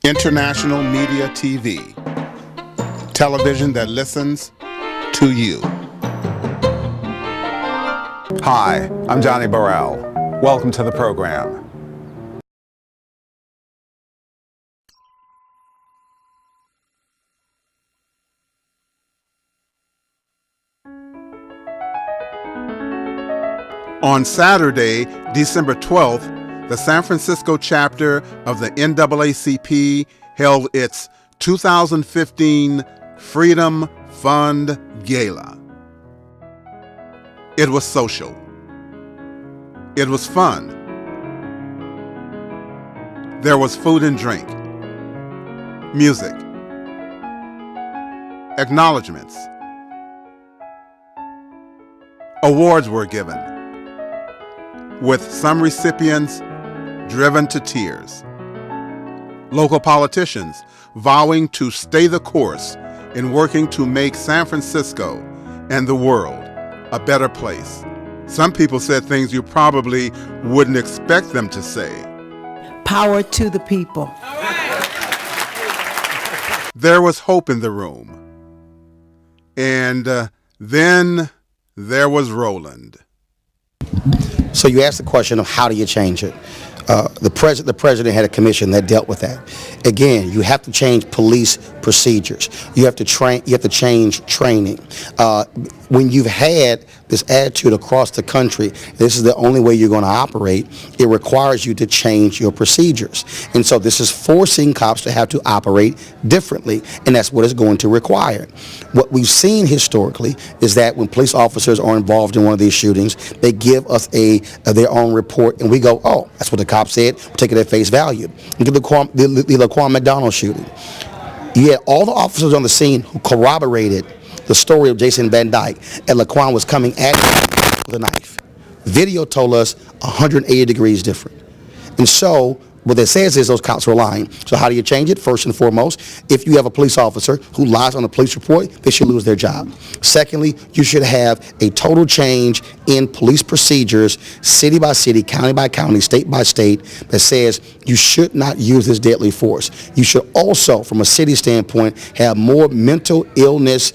International Media TV, television that listens to you. Hi, I'm Johnny Burrell. Welcome to the program. On Saturday, December 12th, the San Francisco chapter of the NAACP held its 2015 Freedom Fund Gala. It was social. It was fun. There was food and drink, music, acknowledgments. Awards were given, with some recipients driven to tears. Local politicians vowing to stay the course in working to make San Francisco and the world a better place. Some people said things you probably wouldn't expect them to say. Power to the people. There was hope in the room. And then there was Roland. So you asked the question of how do you change it? The president had a commission that dealt with that. Again, you have to change police procedures. You have to change training. When you've had this attitude across the country, this is the only way you're going to operate, it requires you to change your procedures. And so this is forcing cops to have to operate differently, and that's what it's going to require. What we've seen historically is that when police officers are involved in one of these shootings, they give us their own report, and we go, oh, that's what the cop said, we'll take it at face value. Look at the Laquan McDonald shooting. You had all the officers on the scene who corroborated the story of Jason Van Dyke, and Laquan was coming at him with a knife. Video told us 180 degrees different. And so what it says is those cops were lying. So how do you change it? First and foremost, if you have a police officer who lies on a police report, they should lose their job. Secondly, you should have a total change in police procedures, city by city, county by county, state by state, that says you should not use this deadly force. You should also, from a city standpoint, have more mental illness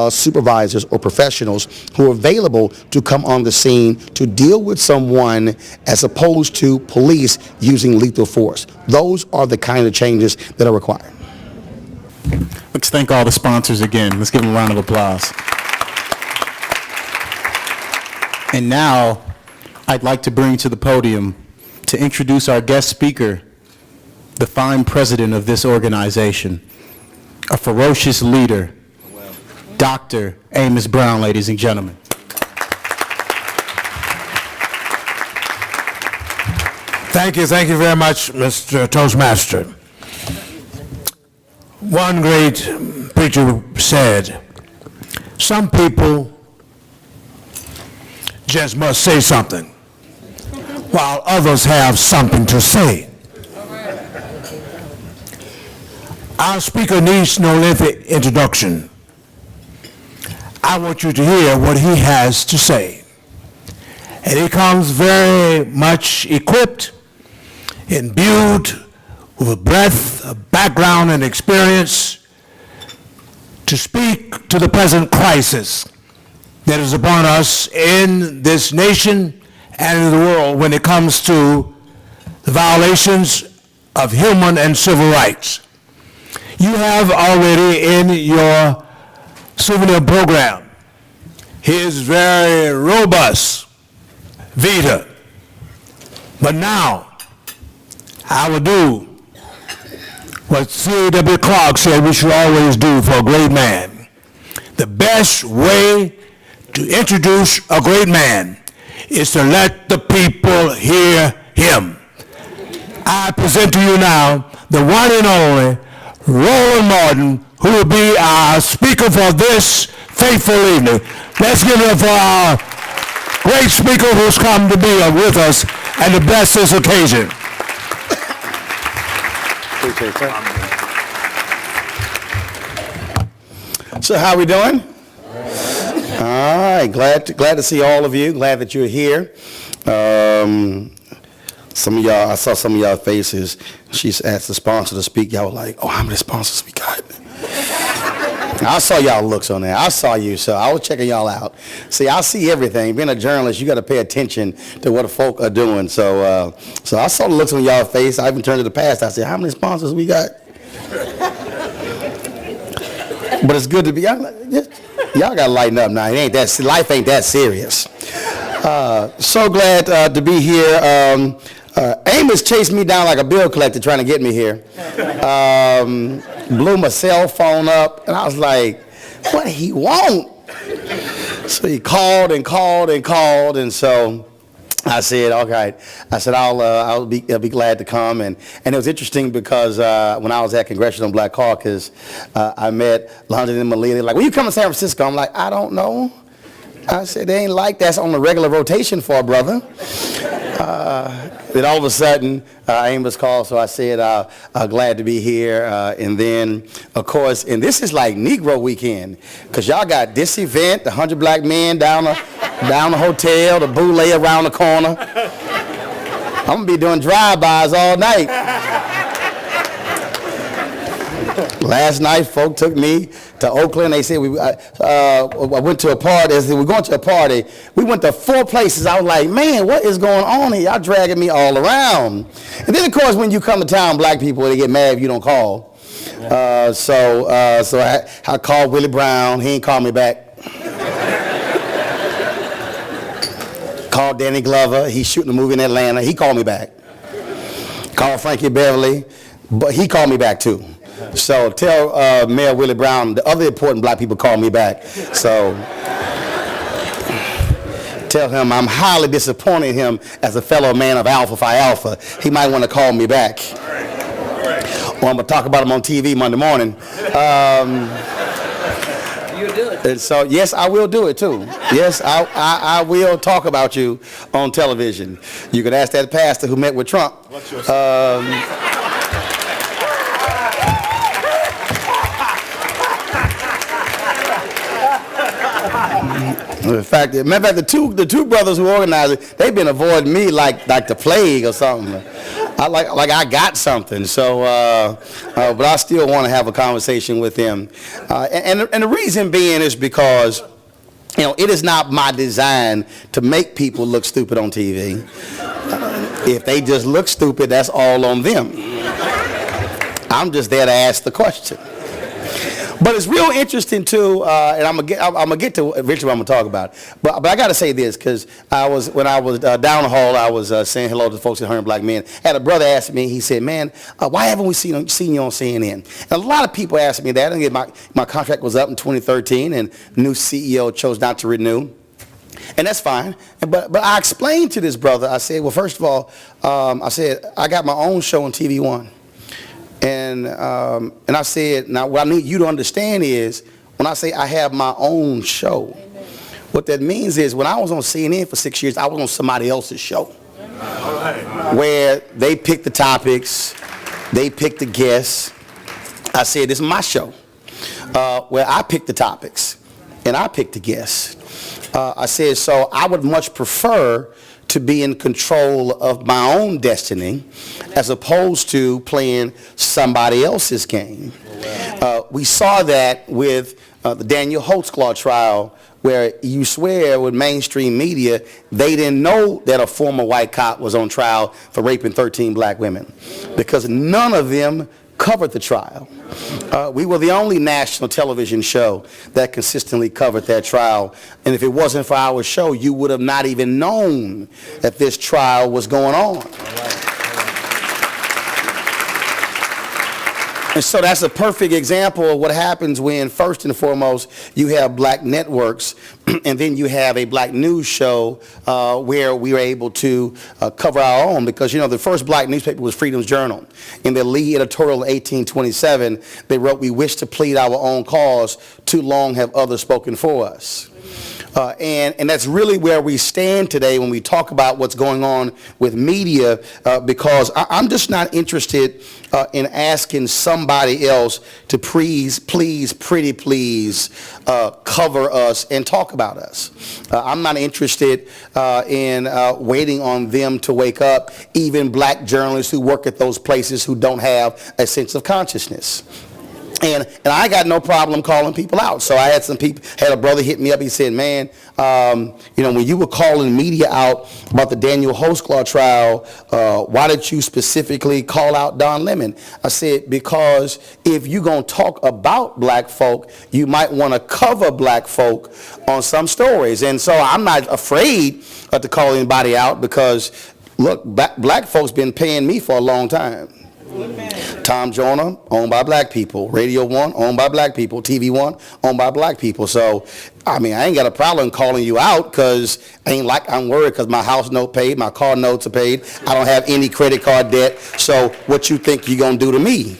supervisors or professionals who are available to come on the scene to deal with someone as opposed to police using lethal force. Those are the kind of changes that are required. Let's thank all the sponsors again. Let's give them a round of applause. And now, I'd like to bring to the podium to introduce our guest speaker, the fine president of this organization, a ferocious leader, Dr. Amos Brown, ladies and gentlemen. Thank you very much, Mr. Toastmaster. One great preacher said, some people just must say something, while others have something to say. Our speaker needs no lengthy introduction. I want you to hear what he has to say. And he comes very much equipped, imbued with a breadth of background and experience to speak to the present crisis that is upon us in this nation and in the world when it comes to the violations of human and civil rights. You have already in your souvenir program his very robust vita, but now I will do what C.W. Clark said we should always do for a great man. The best way to introduce a great man is to let the people hear him. I present to you now the one and only Roland Martin, who will be our speaker for this faithful evening. Let's give it up for our great speaker who's come to be with us and to bless this occasion. So how are we doing? All right, glad to see all of you. Glad that you're here. Some of y'all, I saw some of y'all faces. She asked the sponsor to speak. Y'all were like, oh, how many sponsors we got? I saw y'all looks on there. I saw you, so I was checking y'all out. See, I see everything. Being a journalist, you got to pay attention to what the folk are doing. So I saw the looks on y'all face. I even turned to the past. I said, how many sponsors we got? But it's good to be, y'all got to lighten up now. Life ain't that serious. So glad to be here. Amos chased me down like a bill collector trying to get me here. Blew my cell phone up, and I was like, what he want? So he called and called and called, and so I said, okay. I said, I'll be glad to come. And it was interesting because when I was at Congressional Black Caucus, I met London and Malia. They're like, will you come to San Francisco? I'm like, I don't know. I said, they ain't like that's on the regular rotation for a brother. Then all of a sudden, Amos called, so I said, glad to be here. And then, of course, and this is like Negro weekend, because y'all got this event, the 100 black men down the hotel, the boule around the corner. I'm going to be doing drive-bys all night. Last night, folk took me to Oakland. They said, I went to a party. They said, we're going to a party. We went to 4 places. I was like, man, what is going on here? Y'all dragging me all around. And then, of course, when you come to town, black people, they get mad if you don't call. So I called Willie Brown. He ain't called me back. Called Danny Glover. He's shooting a movie in Atlanta. He called me back. Called Frankie Beverly. But he called me back, too. So tell Mayor Willie Brown the other important black people call me back. So tell him I'm highly disappointed in him as a fellow man of Alpha Phi Alpha. He might want to call me back. Or I'm going to talk about him on TV Monday morning. You'll do it. And so, yes, I will do it, too. Yes, I will talk about you on television. You could ask that pastor who met with Trump. In fact, the two brothers who organized it, they've been avoiding me like the plague or something. I got something. So, but I still want to have a conversation with them. And the reason being is because, it is not my design to make people look stupid on TV. If they just look stupid, that's all on them. I'm just there to ask the question. But it's real interesting too, and I'm gonna get to eventually what I'm gonna talk about. But I got to say this because when I was down the hall, I was saying hello to the folks at 100 Black Men. I had a brother ask me. He said, "Man, why haven't we seen you on CNN?" And a lot of people asked me that. And my contract was up in 2013, and the new CEO chose not to renew. And that's fine. But I explained to this brother. I said, well, first of all, I said I got my own show on TV One. And I said, now what I need you to understand is when I say I have my own show, Amen. What that means is when I was on CNN for 6 years, I was on somebody else's show where they picked the topics, they picked the guests. I said, this is my show where I pick the topics and I pick the guests. I said, so I would much prefer to be in control of my own destiny as opposed to playing somebody else's game. We saw that with the Daniel Holtzclaw trial where you swear with mainstream media they didn't know that a former white cop was on trial for raping 13 black women because none of them covered the trial. We were the only national television show that consistently covered that trial. And if it wasn't for our show, you would have not even known that this trial was going on. And so that's a perfect example of what happens when, first and foremost, you have black networks, and then you have a black news show where we are able to cover our own. Because, the first black newspaper was Freedom's Journal. In their lead editorial in 1827, they wrote, "We wish to plead our own cause. Too long have others spoken for us." And that's really where we stand today when we talk about what's going on with media, because I'm just not interested in asking somebody else to please, pretty please, cover us and talk about us. I'm not interested in waiting on them to wake up, even black journalists who work at those places who don't have a sense of consciousness. And I got no problem calling people out. So I had a brother hit me up. He said, man, when you were calling media out about the Daniel Holtzclaw trial, why did you specifically call out Don Lemon? I said, because if you're going to talk about black folk, you might want to cover black folk on some stories. And so I'm not afraid to call anybody out because, look, black folks been paying me for a long time. Amen. Tom Joyner, owned by black people. Radio 1, owned by black people. TV 1, owned by black people. So, I ain't got a problem calling you out because I'm worried because my house note paid, my car notes are paid. I don't have any credit card debt. So, what you think you're going to do to me?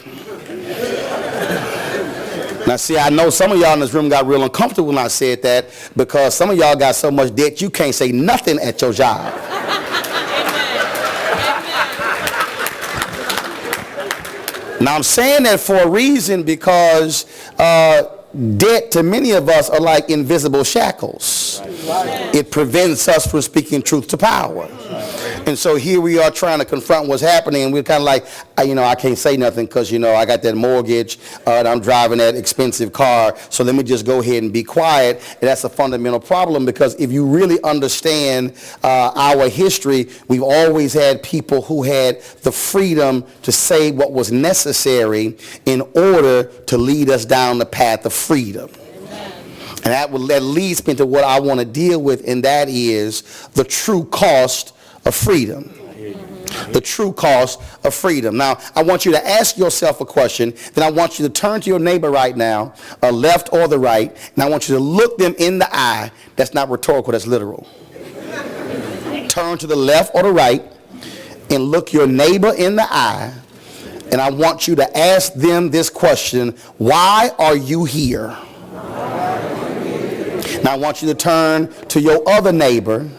Now, see, I know some of y'all in this room got real uncomfortable when I said that because some of y'all got so much debt you can't say nothing at your job. Now, I'm saying that for a reason because debt to many of us are like invisible shackles. It prevents us from speaking truth to power. And so here we are trying to confront what's happening, and we're kind of like, I can't say nothing because, I got that mortgage, and I'm driving that expensive car, so let me just go ahead and be quiet. And that's a fundamental problem because if you really understand our history, we've always had people who had the freedom to say what was necessary in order to lead us down the path of freedom. And that leads me to what I want to deal with, and that is the true cost of freedom. The true cost of freedom. Now, I want you to ask yourself a question. Then I want you to turn to your neighbor right now, left or the right, and I want you to look them in the eye. That's not rhetorical, that's literal. Turn to the left or the right and look your neighbor in the eye, and I want you to ask them this question: why are you here? Now I want you to turn to your other neighbor,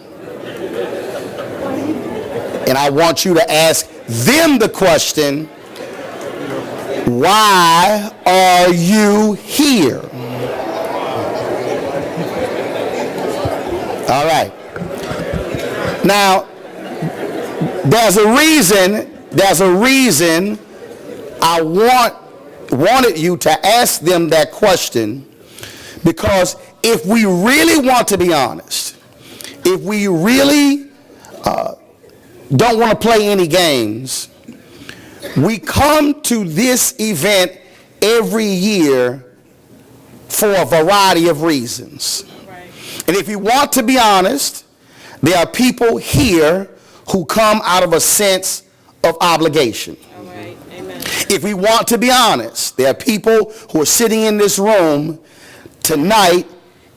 and I want you to ask them the question, why are you here? All right. Now, there's a reason I wanted you to ask them that question, because if we really want to be honest, if we really don't want to play any games, we come to this event every year for a variety of reasons. Right. And if you want to be honest, there are people here who come out of a sense of obligation. All right. Amen. If we want to be honest, there are people who are sitting in this room. Tonight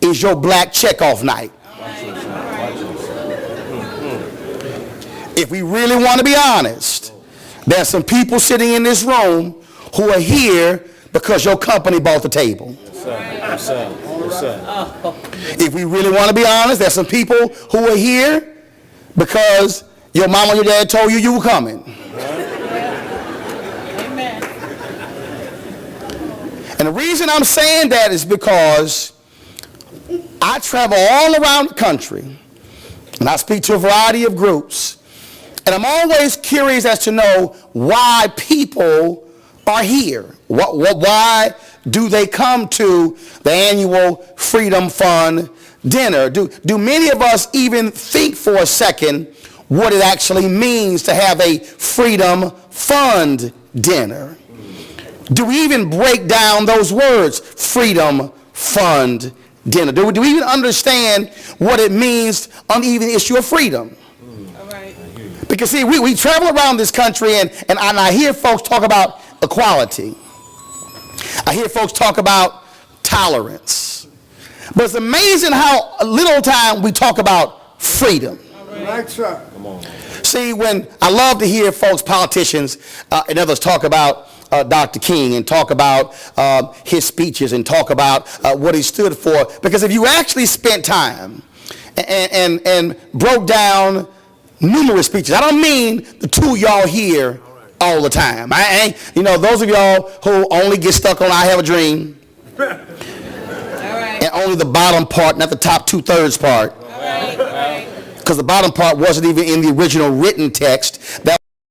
is your black checkoff night. If we really want to be honest, there's some people sitting in this room who are here because your company bought the table. If we really want to be honest, there's some people who are here because your mom or your dad told you were coming. Amen. And the reason I'm saying that is because I travel all around the country and I speak to a variety of groups. And I'm always curious as to know why people are here. Why do they come to the annual Freedom Fund dinner? Do many of us even think for a second what it actually means to have a Freedom Fund dinner? Do we even break down those words, Freedom Fund dinner? Do we even understand what it means on even the issue of freedom? Because see, we travel around this country and I hear folks talk about equality. I hear folks talk about tolerance. But it's amazing how little time we talk about freedom. Right, sir. Come on. See, when I love to hear folks, politicians and others talk about Dr. King and talk about his speeches and talk about what he stood for. Because if you actually spent time and broke down numerous speeches, I don't mean the two y'all hear all the time. I ain't, those of y'all who only get stuck on I Have a Dream. And only the bottom part, not the top 2/3 part. Because the bottom part wasn't even in the original written text. That